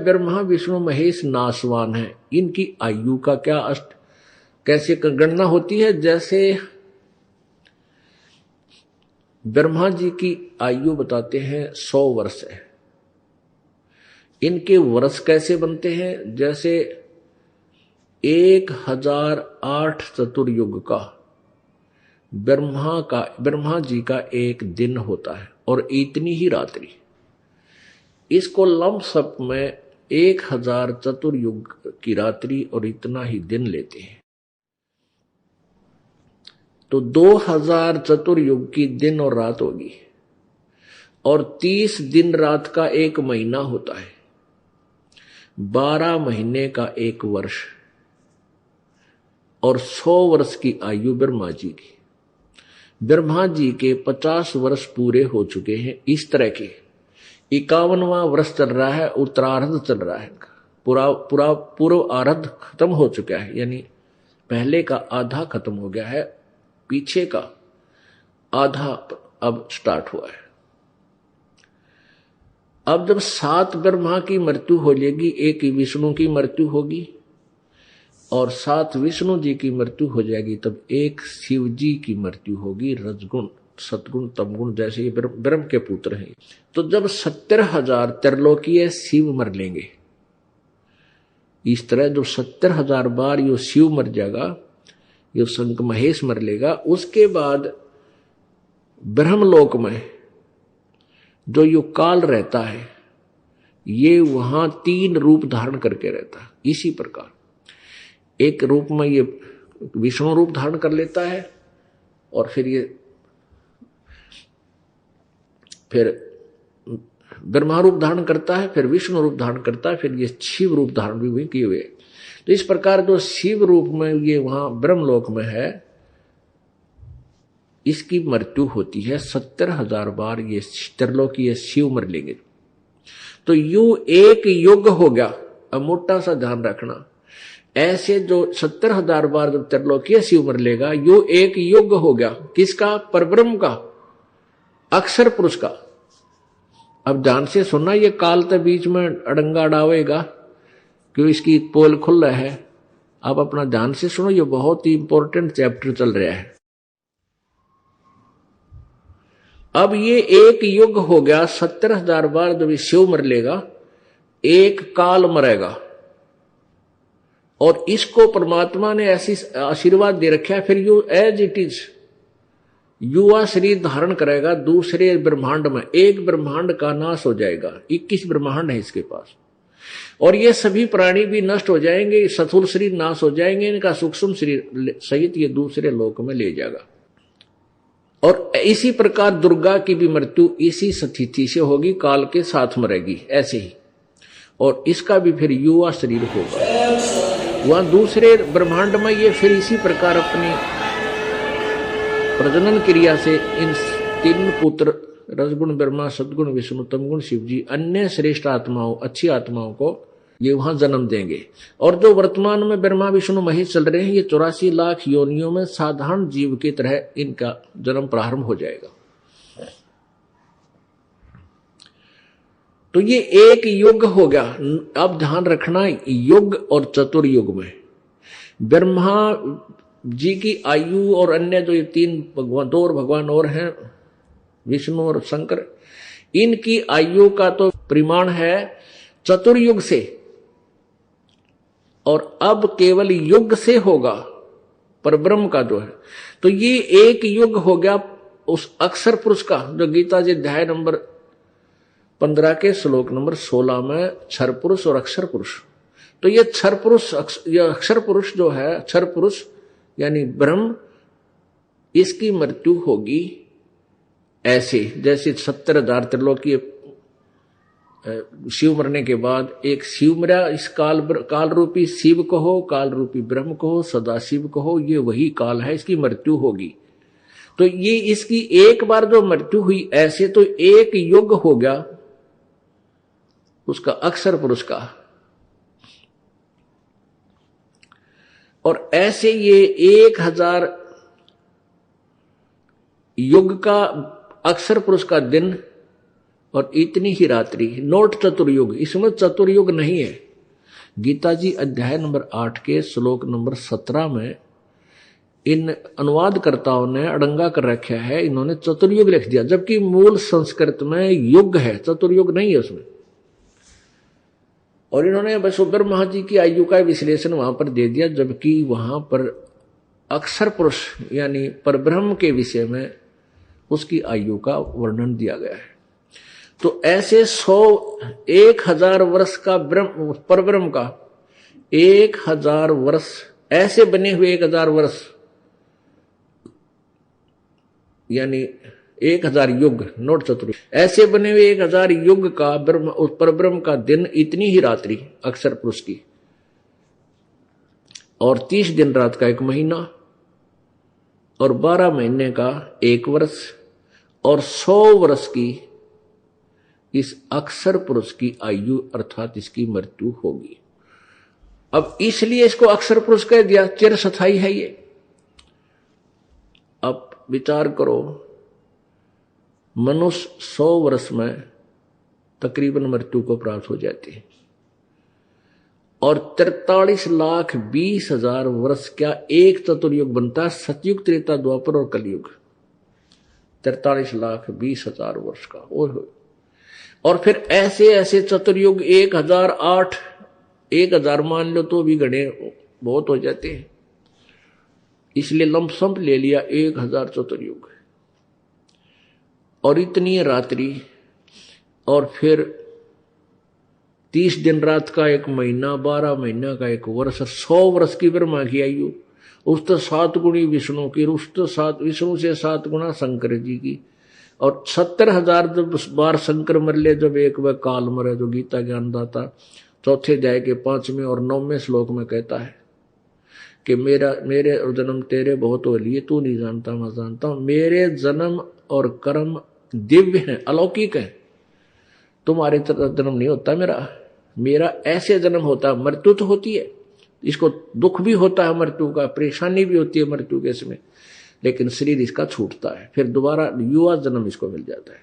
ब्रह्मा विष्णु महेश नासवान है, इनकी आयु का क्या कैसे गणना होती है? जैसे ब्रह्मा जी की आयु बताते हैं 100 वर्ष है। इनके वर्ष कैसे बनते हैं? जैसे 1008 चतुर्युग का ब्रह्मा जी का एक दिन होता है और इतनी ही रात्रि। इसको लमसम में 1000 चतुर्युग की रात्रि और इतना ही दिन लेते हैं। तो 2000 चतुर्युग की दिन और रात होगी और 30 दिन रात का एक महीना होता है, 12 महीने का एक वर्ष और 100 वर्ष की आयु ब्रह्मा जी की। ब्रह्मा जी के 50 वर्ष पूरे हो चुके हैं। इस तरह के 51वां वर्ष चल रहा है, उत्तरार्ध चल रहा है। पूर्व आर्ध खत्म हो चुका है, यानी पहले का आधा खत्म हो गया है, पीछे का आधा अब स्टार्ट हुआ है। अब जब 7 ब्रह्मा की मृत्यु हो जाएगी, 1 विष्णु की मृत्यु होगी और 7 विष्णु जी की मृत्यु हो जाएगी, तब 1 शिव जी की मृत्यु होगी। रजगुण सतगुण तमगुण जैसे ये ब्रह्म के पुत्र हैं। तो जब 70,000 त्रिलोकीय शिव मर लेंगे, इस तरह जो 70,000 बार यो शिव मर जाएगा, यो शंख महेश मर लेगा, उसके बाद ब्रह्मलोक में जो यो काल रहता है, ये वहां 3 रूप धारण करके रहता है। इसी प्रकार एक रूप में ये विष्णु रूप धारण कर लेता है और फिर ब्रह्मा रूप धारण करता है, फिर विष्णु रूप धारण करता है, फिर ये शिव रूप धारण भी हुए किए हुए। तो इस प्रकार जो शिव रूप में ये वहां ब्रह्मलोक में है, इसकी मृत्यु होती है 70,000 बार। ये त्रिलोकीय शिव मर लेंगे तो यू 1 युग हो गया। अब मोटा सा ध्यान रखना, ऐसे जो 70,000 बार जब त्रिलोकीय शिव मर लेगा, यो 1 युग हो गया। किसका? परब्रह्म का, अक्षर पुरुष का। अब ध्यान से सुनना, ये काल तो बीच में अड़ंगा डावेगा क्यों, इसकी पोल खुल रहा है। अब अपना ध्यान से सुनो, ये बहुत ही इंपॉर्टेंट चैप्टर चल रहा है। अब ये 1 युग हो गया, 70,000 बार जब शिव मर लेगा, 1 काल मरेगा और इसको परमात्मा ने ऐसी आशीर्वाद दे रखा है, फिर यू एज इट इज युवा शरीर धारण करेगा दूसरे ब्रह्मांड में। 1 ब्रह्मांड का नाश हो जाएगा, 21 ब्रह्मांड है इसके पास, और ये सभी प्राणी भी नष्ट हो जाएंगे, स्थूल शरीर नाश हो जाएंगे, इनका सूक्ष्म शरीर सहित ये दूसरे लोक में ले जाएगा। और इसी प्रकार दुर्गा की भी मृत्यु इसी स्थिति से होगी, काल के साथ मरेगी ऐसे ही, और इसका भी फिर युवा शरीर होगा। वहां दूसरे ब्रह्मांड में ये फिर इसी प्रकार अपनी प्रजनन क्रिया से इन 3 पुत्र रजगुण ब्रह्मा, सदगुण विष्णु, तमगुण शिव जी, अन्य श्रेष्ठ आत्माओं, अच्छी आत्माओं को ये वहां जन्म देंगे। और जो वर्तमान में ब्रह्मा विष्णु महेश चल रहे हैं, ये 84 लाख योनियों में साधारण जीव की तरह इनका जन्म प्रारंभ हो जाएगा। तो ये 1 युग हो गया। अब ध्यान रखना, युग और चतुर्युग में ब्रह्मा जी की आयु और अन्य जो ये 3 भगवान, 2 और भगवान और हैं, विष्णु और शंकर, इनकी आयु का तो परिमाण है चतुर्युग से, और अब केवल युग से होगा परब्रह्म का जो है। तो ये 1 युग हो गया उस अक्षर पुरुष का, जो गीता जी अध्याय नंबर 15 के श्लोक नंबर 16 में क्षर पुरुष और अक्षर पुरुष। तो ये क्षर पुरुष, ये अक्षर पुरुष जो है, क्षर पुरुष यानी ब्रह्म, इसकी मृत्यु होगी ऐसे जैसे 70,000 त्रिलोकीय शिव मरने के बाद 1 शिव मरा। इस काल रूपी शिव कहो, काल रूपी ब्रह्म कहो, सदा शिव कहो, ये वही काल है, इसकी मृत्यु होगी। तो ये इसकी एक बार जो मृत्यु हुई ऐसे, तो 1 युग हो गया उसका अक्षर पुरुष का। और ऐसे ये 1000 युग का अक्षर पुरुष का दिन और इतनी ही रात्रि, नोट चतुर्युग, इसमें चतुर्युग नहीं है। गीता जी अध्याय नंबर 8 के श्लोक नंबर 17 में इन अनुवादकर्ताओं ने अड़ंगा कर रखा है, इन्होंने चतुर्युग लिख दिया, जबकि मूल संस्कृत में युग है, चतुर्युग नहीं है उसमें। और इन्होंने बस ब्रह्मा जी की आयु का विश्लेषण वहां पर दे दिया, जबकि वहां पर अक्षर पुरुष यानी परब्रह्म के विषय में उसकी आयु का वर्णन दिया गया है। तो ऐसे 1,000 वर्ष का ब्रह्म, परब्रह्म का 1,000 वर्ष, ऐसे बने हुए 1,000 वर्ष यानी 1,000 युग, नोट चतुर्युग, ऐसे बने हुए 1,000 युग का परब्रह्म का दिन, इतनी ही रात्रि अक्षर पुरुष की, और 30 दिन रात का 1 महीना, और 12 महीने का 1 वर्ष, और 100 वर्ष की इस अक्षर पुरुष की आयु अर्थात इसकी मृत्यु होगी। अब इसलिए इसको अक्षर पुरुष कह दिया, चिरस्थायी है ये। अब विचार करो, मनुष्य 100 वर्ष में तकरीबन मृत्यु को प्राप्त हो जाती है, और 43,20,000 वर्ष क्या एक चतुर्युग बनता है? सतयुग, त्रेता, द्वापर और कलयुग, 43,20,000 वर्ष का। और फिर ऐसे ऐसे चतुर्युग 1,008, 1,000 मान लो तो भी गणे बहुत हो जाते हैं, इसलिए लंपसम ले लिया 1,000 चतुर्युग। और इतनी रात्रि, और फिर 30 दिन रात का 1 महीना, 12 महीना का 1 वर्ष, 100 वर्ष की ब्रह्मा की आयु, उस तो 7 गुणी विष्णु की, उस तो 7 विष्णु से 7 गुना शंकर जी की, और 70,000 जब बार शंकर मर ले, जब एक वह काल मरे, जो गीता ज्ञानदाता 4थे अध्याय के 5वें और 9वें श्लोक में कहता है कि मेरे जन्म तेरे बहुत हो लिए, तू नहीं जानता मैं जानता हूं। मेरे जन्म और कर्म दिव्य हैं, अलौकिक हैं, तुम्हारे जन्म नहीं होता मेरा ऐसे जन्म होता है। मृत्यु तो होती है, इसको दुख भी होता है मृत्यु का, परेशानी भी होती है मृत्यु के समय, लेकिन शरीर इसका छूटता है, फिर दोबारा युवा जन्म इसको मिल जाता है।